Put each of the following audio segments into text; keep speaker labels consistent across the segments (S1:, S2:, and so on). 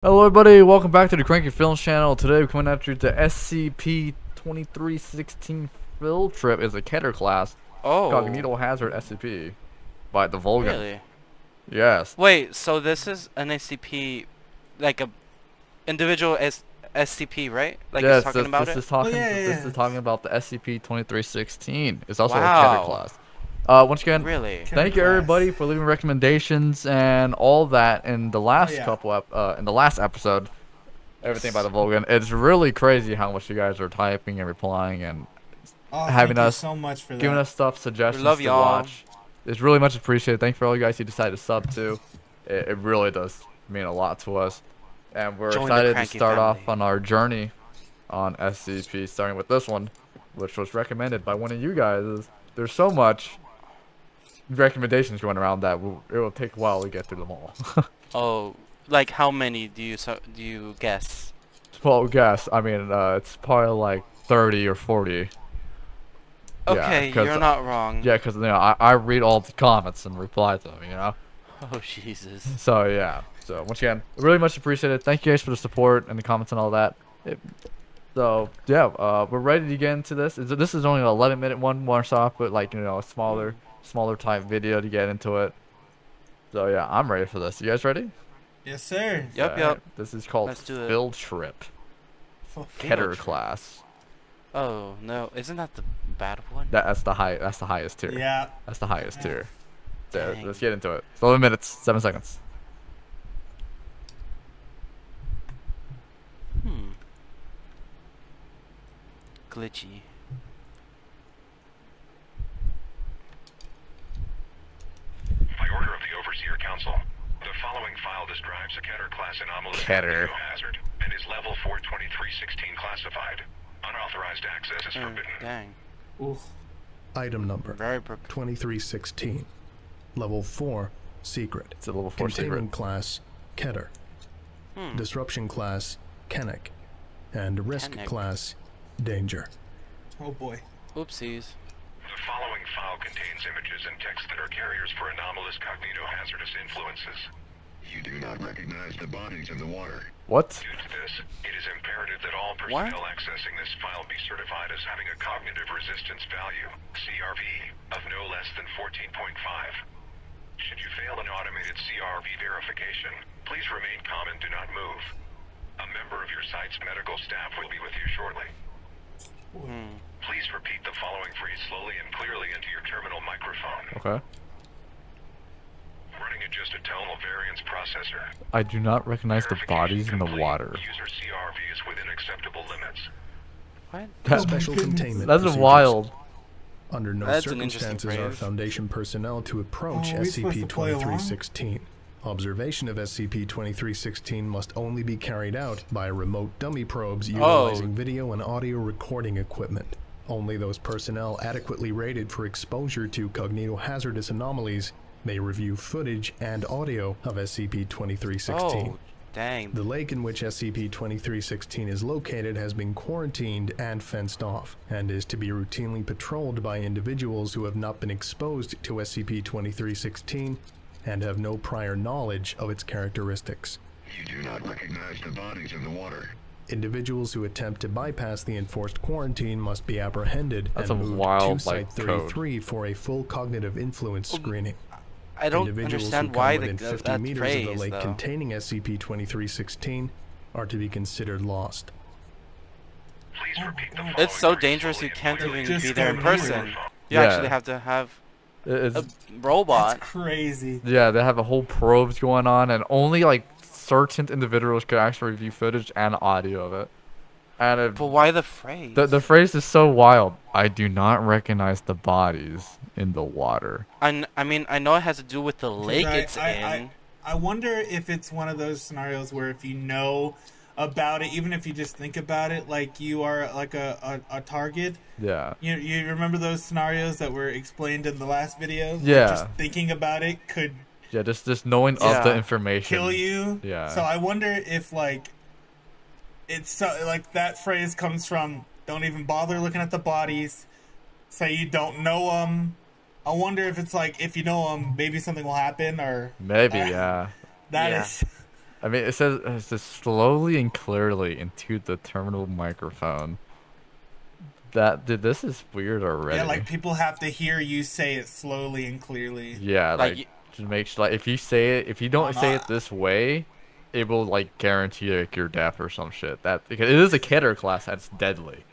S1: Hello everybody, welcome back to the Cranky Films channel. Today we're coming at you to SCP-2316 Field Trip is a Keter class.
S2: Oh,
S1: Cognito Hazard SCP by the Vulcan.
S2: really?
S1: Yes.
S2: Wait, so this is an SCP, like a individual SCP, right? Like
S1: Yes,
S2: it's talking about
S1: this
S2: it?
S1: is talking
S3: yeah.
S1: this is talking about the SCP-2316. It's also a Keter
S2: Wow.
S1: class. Once again,
S2: Really?
S1: thank you everybody for leaving recommendations and all that in the last in the last episode. Everything by the Vulcan. It's really crazy how much you guys are typing and replying and having
S3: thank
S1: us
S3: you so much for
S1: giving
S3: that.
S1: us stuff, suggestions
S2: love
S1: to
S2: y'all.
S1: watch. It's really much appreciated. Thank you for all you guys who decided to sub to. It really does mean a lot to us, and we're
S2: Join the
S1: excited to
S2: Cranky
S1: start off
S2: family.
S1: on our journey on SCP, starting with this one, which was recommended by one of you guys. There's so much recommendations going around that it will take a while to get through them all.
S2: Oh, like how many do you guess?
S1: Well, guess. I mean, it's probably like 30 or 40.
S2: Okay,
S1: 'cause,
S2: you're not wrong.
S1: Yeah, because I read all the comments and reply to them,
S2: Oh, Jesus.
S1: So yeah. So once again, really much appreciated. Thank you guys for the support and the comments and all that. So yeah, we're ready to get into this. This is only an 11-minute one, more soft, but like a smaller type video to get into it. So yeah, I'm ready for this. You guys ready?
S3: Yes, sir.
S2: Yep, yep.
S1: This is called
S2: Let's do it.
S1: Field Trip.
S3: Fuck.
S1: Keter
S2: Trip.
S1: class.
S2: Oh no, isn't that the bad one?
S1: That's the highest tier.
S3: Yeah.
S1: That's the highest tier. So
S2: Dang.
S1: let's get into it. It's 11 minutes, 7 seconds.
S2: Glitchy.
S4: By order of the Overseer Council, the following file describes a Keter class anomalous
S1: Keter.
S4: hazard and is level 42316 classified. Unauthorized access is forbidden.
S2: Dang.
S3: Oof.
S5: Item number
S2: Very broken.
S5: 2316. Level 4 Secret.
S1: It's a level 4
S5: Containment
S1: secret.
S5: class Keter. Disruption class Kennick. And risk
S2: Kennick.
S5: class Danger.
S3: Oh boy.
S2: Oopsies.
S4: The following file contains images and text that are carriers for anomalous cognitohazardous influences. You do not recognize the bodies in the water.
S1: What?
S4: Due to this, it is imperative that all personnel accessing this file be certified as having a cognitive resistance value, CRV, of no less than 14.5. Should you fail an automated CRV verification, please remain calm and do not move. A member of your site's medical staff will be with you shortly. Please repeat the following phrase slowly and clearly into your terminal microphone.
S1: Okay.
S4: Running adjusted tonal variance processor.
S1: I do not recognize the bodies in the
S4: Complete.
S1: water.
S4: User CRV is within acceptable limits.
S2: What?
S5: Special containment
S1: That's
S5: procedures.
S1: wild.
S5: Under no
S2: That's an interesting
S5: circumstances are
S2: phrase.
S5: Foundation personnel to approach
S3: Oh, are we supposed to play along?
S5: SCP-2316. Observation of SCP-2316 must only be carried out by remote dummy probes utilizing video and audio recording equipment. Only those personnel adequately rated for exposure to cognitohazardous anomalies may review footage and audio of SCP-2316.
S2: Oh, dang.
S5: The lake in which SCP-2316 is located has been quarantined and fenced off, and is to be routinely patrolled by individuals who have not been exposed to SCP-2316 and have no prior knowledge of its characteristics.
S4: You do not recognize the bodies in the water.
S5: Individuals who attempt to bypass the enforced quarantine must be apprehended
S1: That's
S5: and
S1: a
S5: moved
S1: wild,
S5: to Site
S1: like, code.
S5: 33 for a full cognitive influence screening.
S2: I don't
S5: Individuals
S2: understand
S5: who
S2: why
S5: come within 50
S2: that
S5: meters
S2: phrase,
S5: of the lake
S2: though.
S5: containing SCP-2316 are to be considered lost.
S4: Please repeat the following
S2: It's so
S4: phrase
S2: dangerous
S4: slowly
S2: you
S4: and
S2: can't
S4: clearly
S2: even
S3: Just
S2: be there in
S3: go
S2: person.
S3: near.
S2: You
S1: Yeah.
S2: actually have to have
S1: It's,
S2: a robot.
S3: That's crazy.
S1: yeah, they have a whole probes going on, and only like certain individuals could actually review footage and audio of it. And
S2: But why the phrase?
S1: the phrase is so wild. I do not recognize the bodies in the water.
S2: I mean, I know it has to do with the lake it's in.
S3: I wonder if it's one of those scenarios where if you know about it, even if you just think about it, like you are like a target.
S1: Yeah.
S3: You remember those scenarios that were explained in the last video? Like,
S1: Yeah.
S3: just thinking about it could
S1: Yeah, just knowing of the
S2: Yeah.
S1: information.
S3: kill you.
S1: Yeah.
S3: So I wonder if like it's so, like that phrase comes from don't even bother looking at the bodies. Say you don't know them. I wonder if it's like if you know them, maybe something will happen or
S1: Maybe, yeah.
S3: that
S2: Yeah.
S3: is
S1: I mean, it says slowly and clearly into the terminal microphone. Dude, this is weird already.
S3: Yeah, like people have to hear you say it slowly and clearly.
S1: Yeah, like to make sure, like if you say it, if you don't say it this way, it will like guarantee like you're deaf or some shit. That because it is a killer class that's deadly.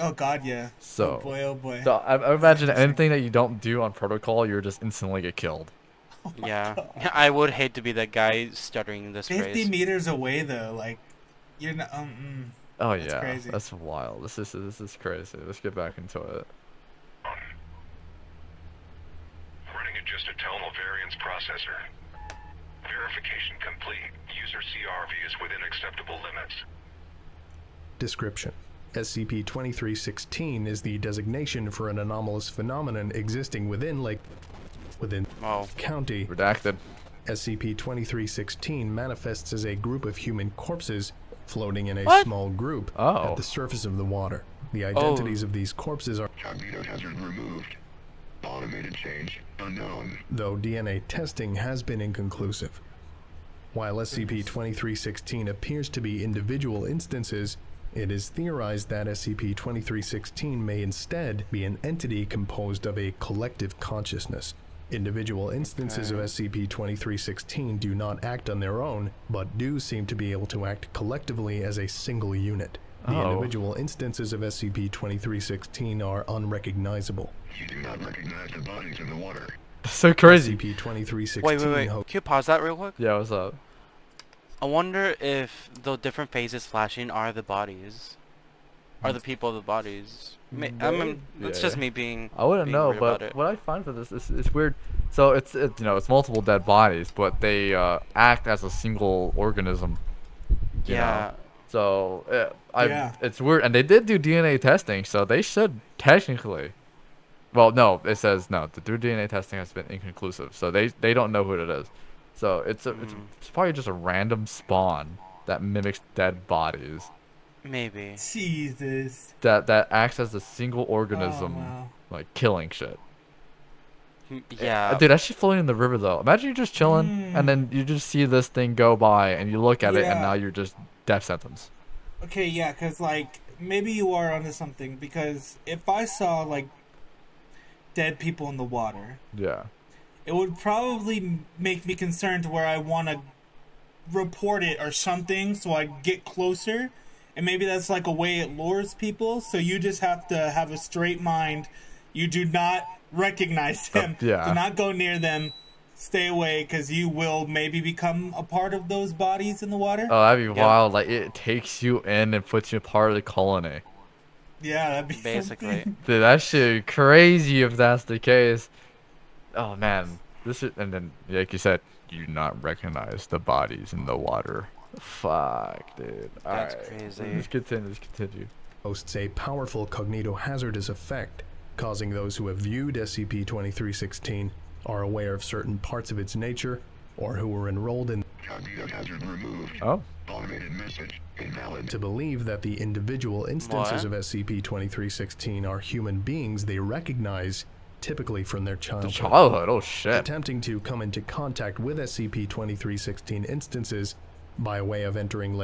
S3: Oh God, yeah.
S1: So,
S3: oh boy, oh boy.
S1: So I imagine anything that you don't do on protocol, you're just instantly get killed.
S2: Yeah, I would hate to be that guy stuttering this
S3: 50
S2: phrase.
S3: meters away though, like you're not.
S1: Oh
S3: that's
S1: yeah,
S3: crazy.
S1: That's wild. This is crazy. Let's get back into it.
S4: Running a just a tonal variance processor. Verification complete. User CRV is within acceptable limits.
S5: Description. SCP-2316 is the designation for an anomalous phenomenon existing within County.
S1: Redacted.
S5: SCP-2316 manifests as a group of human corpses floating in a small group at the surface of the water. The identities of these corpses are
S6: cognito hazard removed. Automated change unknown.
S5: Though DNA testing has been inconclusive. While SCP-2316 appears to be individual instances, it is theorized that SCP-2316 may instead be an entity composed of a collective consciousness. Individual instances of SCP-2316 do not act on their own, but do seem to be able to act collectively as a single unit. The individual instances of SCP-2316 are unrecognizable.
S6: You do not recognize the bodies in the water.
S1: So crazy.
S5: SCP-2316
S2: wait. Can you pause that real quick?
S1: Yeah, what's up?
S2: I wonder if the different phases flashing are the bodies. Are the people the bodies? I mean, it's just me being.
S1: I wouldn't know, but what I find for this is it's weird. So it's it's multiple dead bodies, but they act as a single organism. You know? So it's weird, and they did do DNA testing, so they should technically. Well, no, it says no. The DNA testing has been inconclusive, so they don't know who it is. So it's probably just a random spawn that mimics dead bodies.
S2: Maybe.
S3: Jesus.
S1: That acts as a single organism, like killing shit.
S2: Yeah.
S1: Dude, that shit floating in the river though. Imagine you're just chilling and then you just see this thing go by and you look at it and now you're just death sentence.
S3: Okay, yeah, because like maybe you are onto something, because if I saw like dead people in the water, it would probably make me concerned to where I want to report it or something, so I get closer. And maybe that's like a way it lures people, so you just have to have a straight mind. You do not recognize them. Do not go near them. Stay away, because you will maybe become a part of those bodies in the water.
S1: Oh, that'd be wild. Like, it takes you in and puts you a part of the colony.
S3: Yeah, that'd be
S2: basically.
S1: Dude, that shit crazy if that's the case. Oh, man. This is, and then, like you said, you do not recognize the bodies in the water. Fuck, dude.
S2: That's crazy.
S1: Let's continue.
S5: Hosts a powerful cognitohazardous effect, causing those who have viewed SCP-2316, are aware of certain parts of its nature, or who were enrolled in
S6: cognitohazard removed. Automated message invalid.
S5: To believe that the individual instances of SCP-2316 are human beings they recognize, typically from their childhood.
S1: Oh shit.
S5: Attempting to come into contact with SCP-2316 instances by way of entering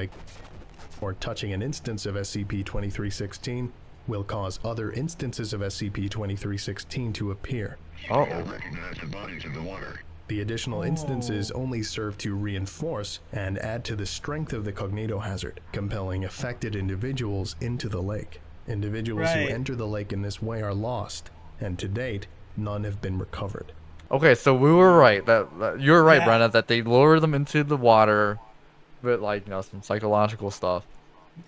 S5: or touching an instance of SCP-2316 will cause other instances of SCP-2316 to appear.
S6: Recognize the bodies in the water.
S5: The additional instances only serve to reinforce and add to the strength of the cognitohazard, compelling affected individuals into the lake. Individuals who enter the lake in this way are lost, and to date, none have been recovered.
S1: Okay, so we were right. You were right, Brenna, that they lower them into the water with, like, some psychological stuff.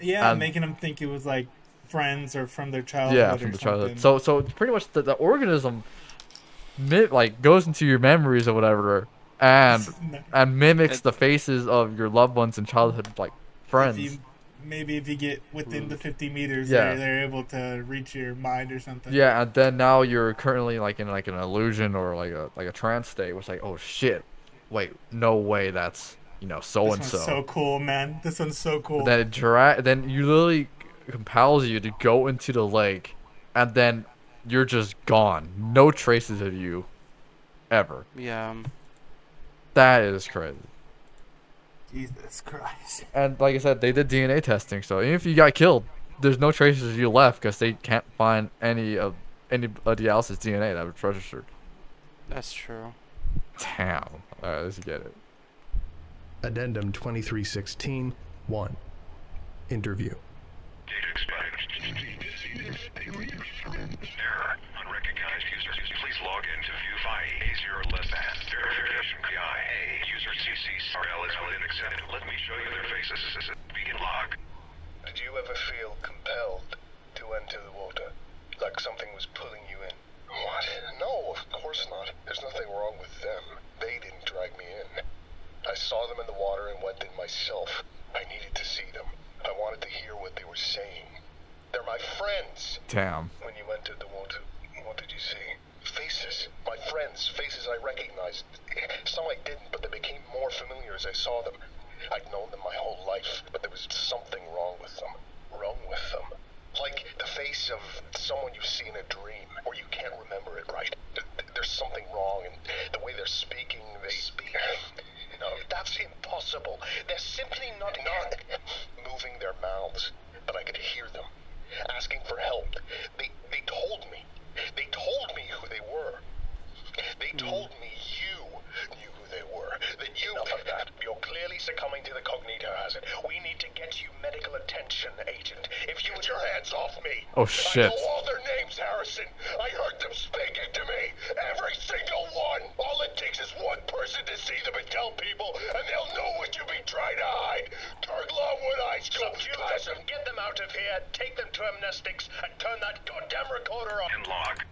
S3: Yeah, making them think it was, like, friends or from their childhood.
S1: Yeah, from the childhood. So pretty much the organism, goes into your memories or whatever, and mimics the faces of your loved ones and childhood, like, friends.
S3: Maybe if you get within the 50 meters, they're able to reach your mind or something.
S1: Yeah, and then now you're currently like in like an illusion or like a trance state, which like, oh shit, wait, no way, that's so and so.
S3: This one's so cool, man. This one's so cool.
S1: Then then you literally compels you to go into the lake, and then you're just gone, no traces of you, ever.
S2: Yeah.
S1: That is crazy.
S3: Jesus Christ.
S1: And like I said, they did DNA testing, so even if you got killed, there's no traces of you left because they can't find anybody else's DNA that was registered.
S2: That's true.
S1: Damn. Alright, let's get it.
S5: Addendum 2316 1. Interview.
S4: Data expired. Error. Unrecognized user. Please log in to view file A0 less than. Verification PI. User CC RL is within accepted. Let me show you their faces. Begin log.
S6: Did you ever feel compelled to enter the water? Like something was pulling you in? What? No, of course not. There's nothing wrong with them. They didn't drag me in. I saw them in the water and went in myself. I needed to see them. I wanted to hear what they were saying. They're my friends.
S1: Damn.
S6: When you entered the water, what did you see? Faces. My friends. Faces I recognized. Some I didn't, but they became more familiar as I saw them. I'd known them my whole life, but there was something wrong with them. Wrong with them. Like the face of someone you see in a dream, or you can't remember it right. There's something wrong, and the way they're speaking, they speak. No, that's impossible. They're simply not moving their mouths, but I could hear them asking for help. They told me. They told me who they were. They told me you knew who they were. That you... Enough of that. You're clearly succumbing to the cognito hazard. We need to get you medical attention, Agent. If you... Get your hands off me!
S1: Oh, shit.
S6: I know all their names, Harrison. I heard them speaking to me. Every single one. All it takes is one person to see them and tell people, and they'll know what you've been trying to hide. Turk Longwood High School. Subdue them. Get them out of here. Take them to amnestics and turn that goddamn recorder off.
S4: And log.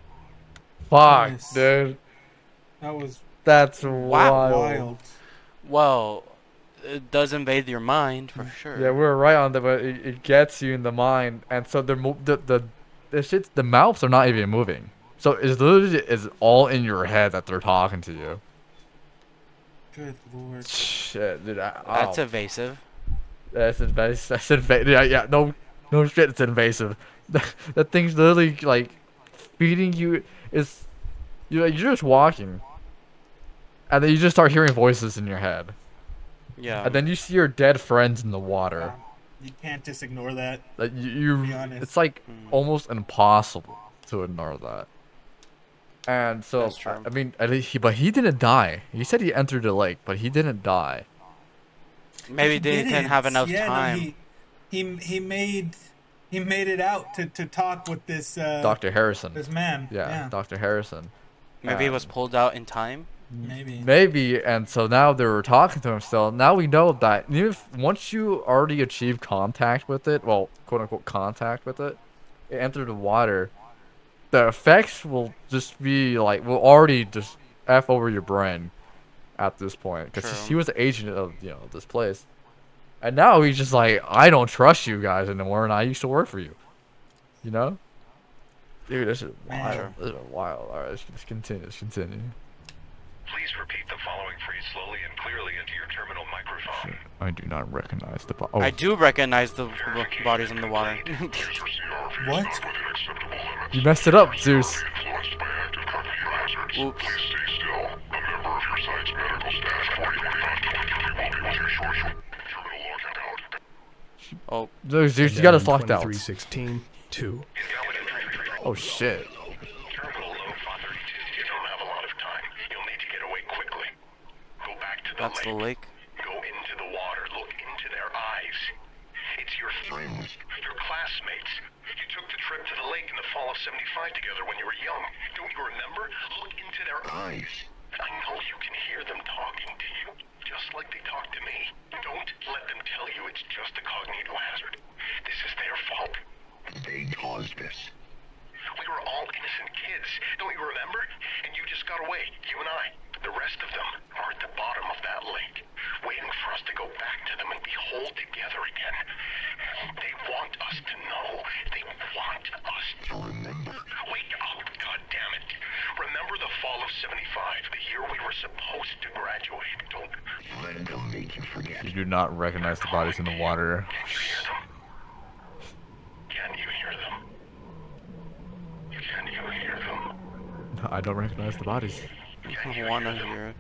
S1: Fuck,
S3: Nice.
S1: dude.
S3: That was
S1: That's wild.
S3: wild.
S2: Well, it does invade your mind for sure.
S1: Yeah, we were right on that, but it gets you in the mind, and so the shit's, the mouths are not even moving. So it's literally it's all in your head that they're talking to you.
S3: Good lord.
S1: Shit, dude.
S2: That's evasive.
S1: That's invasive. That's invasive. Yeah, no shit. It's invasive. That thing's literally like feeding you. You're just walking, and then you just start hearing voices in your head.
S2: Yeah.
S1: And then you see your dead friends in the water.
S3: You can't just ignore that.
S1: Like
S3: Be honest.
S1: it's like almost impossible to ignore that. And so,
S2: That's true.
S1: I mean, but he didn't die. He said he entered the lake, but he didn't die.
S2: Maybe they didn't have enough time.
S3: No, he made it out to talk with this
S1: Dr. Harrison.
S3: this man.
S1: Yeah, Dr. Harrison.
S2: Maybe it was pulled out in time.
S3: Maybe.
S1: And so now they were talking to him still. Now we know that even if once you already achieve contact with it, well, quote unquote contact with it, it entered the water, the effects will just be like, will already just F over your brain at this point. Because he was the agent of, this place. And now he's just like, I don't trust you guys anymore, and I used to work for you. You know? Dude, this is wild. This is wild. Alright, let's continue.
S4: Please repeat the following phrase slowly and clearly into your terminal microphone.
S1: I do not recognize the
S2: I do recognize the bodies in the water.
S3: What?
S1: You messed it up, Zeus.
S2: Oops. Oh.
S1: Zeus, you got us locked out.
S5: 2316 2.
S1: Oh shit.
S2: That's the lake.
S4: Go into the water. Look into their eyes. It's your friends, your classmates. You took the trip to the lake in the fall of '75 together when you were young. Don't you remember? Look into their eyes. I know you can hear them talking to you, just like they talk to me. Don't let them tell you it's just a cognito hazard. This is their fault.
S6: They caused this.
S4: We were all innocent kids. Don't you remember? And you just got away, you and I. The rest of them are at the bottom of that lake, waiting for us to go back to them and be whole together again. They want us to know. They want us to remember. Wake up, goddammit. Remember the fall of '75, the year we were supposed to graduate. Don't
S6: let them make you forget.
S1: You do not recognize the bodies in the water.
S4: Can you hear them? Can you hear them?
S1: No, I don't recognize the bodies.
S2: I want to hear it.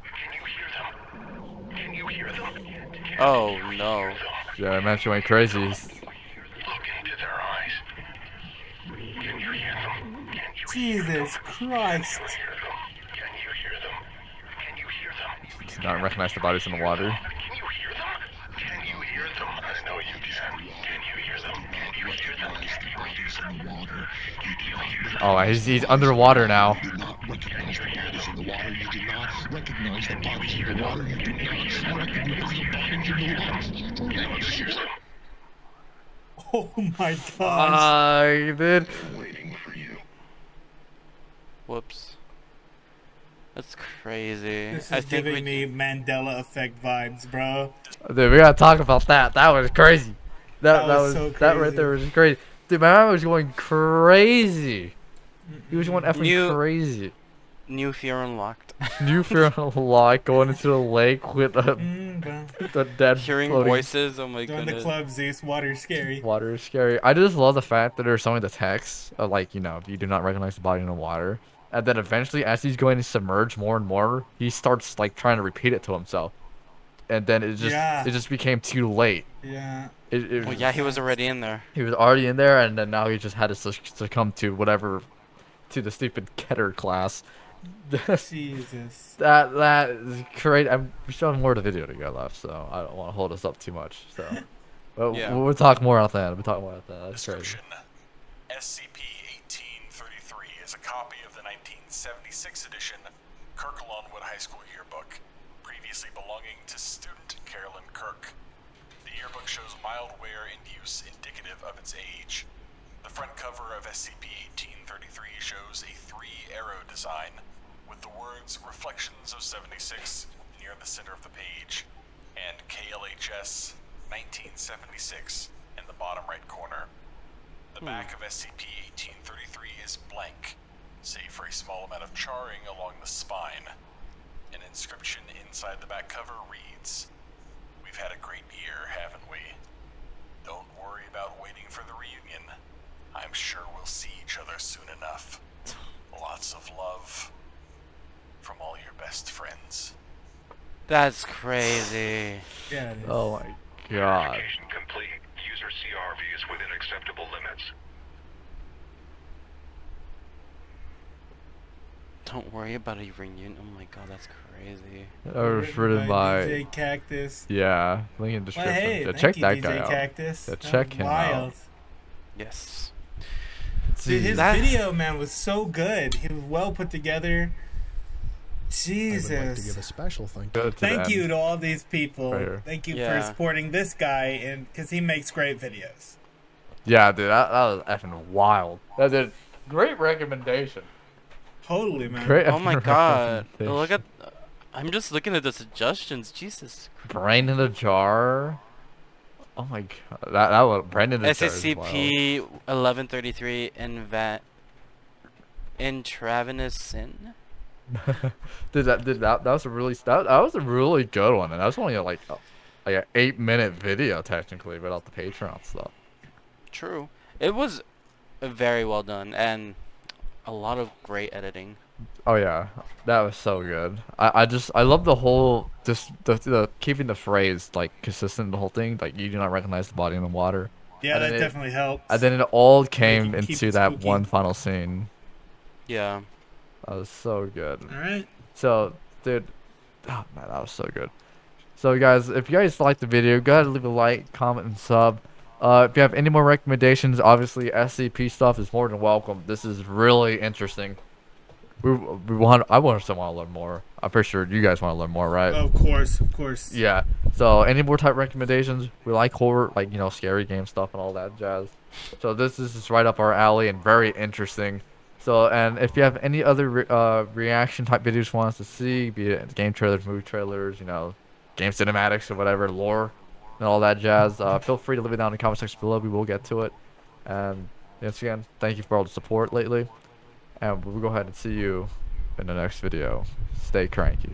S4: Can you hear them? Can you hear
S2: Oh no.
S1: Yeah, man, she went crazy.
S4: Look into their eyes. Can you hear them? Can you
S3: Jesus Christ.
S4: Can you hear them? Can you hear them?
S1: Did not recognize the bodies in the water.
S4: Can you hear them? Can you hear them? I know you can. Can you hear them? Can you hear them? Can you hear them?
S1: Oh, he's underwater now.
S7: You do not recognize the bodies in the water. You do not recognize the bodies in the water. You do not recognize the bodies in the water.
S3: Oh my gosh.
S1: Dude.
S4: Waiting for you.
S2: Whoops. That's crazy.
S3: This
S2: I
S3: is
S2: think
S3: giving me Mandela effect vibes, bro.
S1: Dude, we gotta talk about that. That was crazy. That was
S3: so
S1: that right
S3: crazy.
S1: there was crazy. Dude, my man was going crazy. He was going effing crazy.
S2: New fear unlocked.
S1: New fear unlocked, going into the lake with
S3: Bro.
S1: the dead
S2: Hearing
S1: floating.
S2: voices. Oh my
S3: Join the
S2: goodness.
S3: club, Zeus. Water's scary.
S1: Water is scary. I just love the fact that there's some of the text of like, you know, you do not recognize the body in the water. And then eventually, as he's going to submerge more and more, he starts like trying to repeat it to himself. And then it just became too late.
S3: Yeah.
S2: Well, yeah, he was already in there.
S1: He was already in there, and then now he just had to succumb to whatever, to the stupid Keter class.
S3: Jesus.
S1: That is crazy. We still have more of the video to go left, so I don't want to hold us up too much. So, but
S2: Yeah.
S1: we'll talk more about that. We'll talk more about that. That's crazy.
S8: Description. SCP-1833 is a copy of the 1976 edition Kirk-Longwood High School yearbook, previously belonging to student Carolyn Kirk. The yearbook shows mild wear and use indicative of its age. The front cover of SCP-1833 shows a 3-arrow design with the words Reflections of 76 near the center of the page and KLHS 1976 in the bottom right corner. The back of SCP-1833 is blank, save for a small amount of charring along the spine. An inscription inside the back cover reads, "We've had a great year, haven't we? Don't worry about waiting for the reunion. I'm sure we'll see each other soon enough. Lots of love. From all your best friends."
S2: That's crazy.
S3: Yeah, it is.
S1: Oh my god.
S4: Verification complete. User CRV is within acceptable limits.
S2: Don't worry about a reunion. Oh my god, that's crazy.
S1: That was written by
S3: DJ Cactus.
S1: yeah. Link in
S3: Well,
S1: description.
S3: hey,
S1: Yeah,
S3: thank
S1: check
S3: you,
S1: that
S3: DJ
S1: guy out.
S3: Cactus.
S1: Yeah,
S3: That
S1: check
S3: was
S1: him
S3: wild.
S1: out.
S2: Yes.
S3: Dude, his
S2: That-
S3: video, man, was so good. He was well put together.
S5: I would like to give
S3: Jesus.
S5: a special thank
S1: Go
S5: you.
S1: to the
S3: Thank
S1: end.
S3: you to all these people.
S1: Right here.
S3: Thank you
S2: Yeah.
S3: for supporting this guy, and because he makes great videos.
S1: Yeah, dude, that was effing wild. That's a great recommendation.
S3: Totally, man.
S1: Great.
S2: Oh my
S1: effing
S2: god.
S1: recommendation.
S2: Look at. I'm just looking at the suggestions. Jesus.
S1: Brain in a jar. Oh my god, that was brain in a jar. is wild.
S2: SCP 1133 intravenous sin.
S1: that was a really that was a really good one, and that was only like an 8-minute video technically without the Patreon stuff.
S2: True. It was very well done and a lot of great editing.
S1: Oh yeah, that was so good. I love the whole the keeping the phrase like consistent, the whole thing, like you do not recognize the body in the water.
S3: Yeah,
S1: And
S3: that
S1: then it-
S3: definitely helps.
S1: And then it all came
S3: Keep
S1: into
S3: it
S1: that
S3: spooky.
S1: one final scene.
S2: Yeah.
S1: That was so good.
S3: All right.
S1: So, dude, oh man, that was so good. So, guys, if you guys liked the video, go ahead and leave a like, comment, and sub. If you have any more recommendations, obviously SCP stuff is more than welcome. This is really interesting. I want to learn more. I'm pretty sure you guys want to learn more, right?
S3: Of course, of course.
S1: Yeah. So, any more type recommendations? We like horror, like, you know, scary game stuff and all that jazz. So, this is just right up our alley and very interesting. So, and if you have any other reaction type videos you want us to see, be it game trailers, movie trailers, you know, game cinematics or whatever, lore and all that jazz, feel free to leave it down in the comment section below. We will get to it. And once again, thank you for all the support lately. And we'll go ahead and see you in the next video. Stay cranky.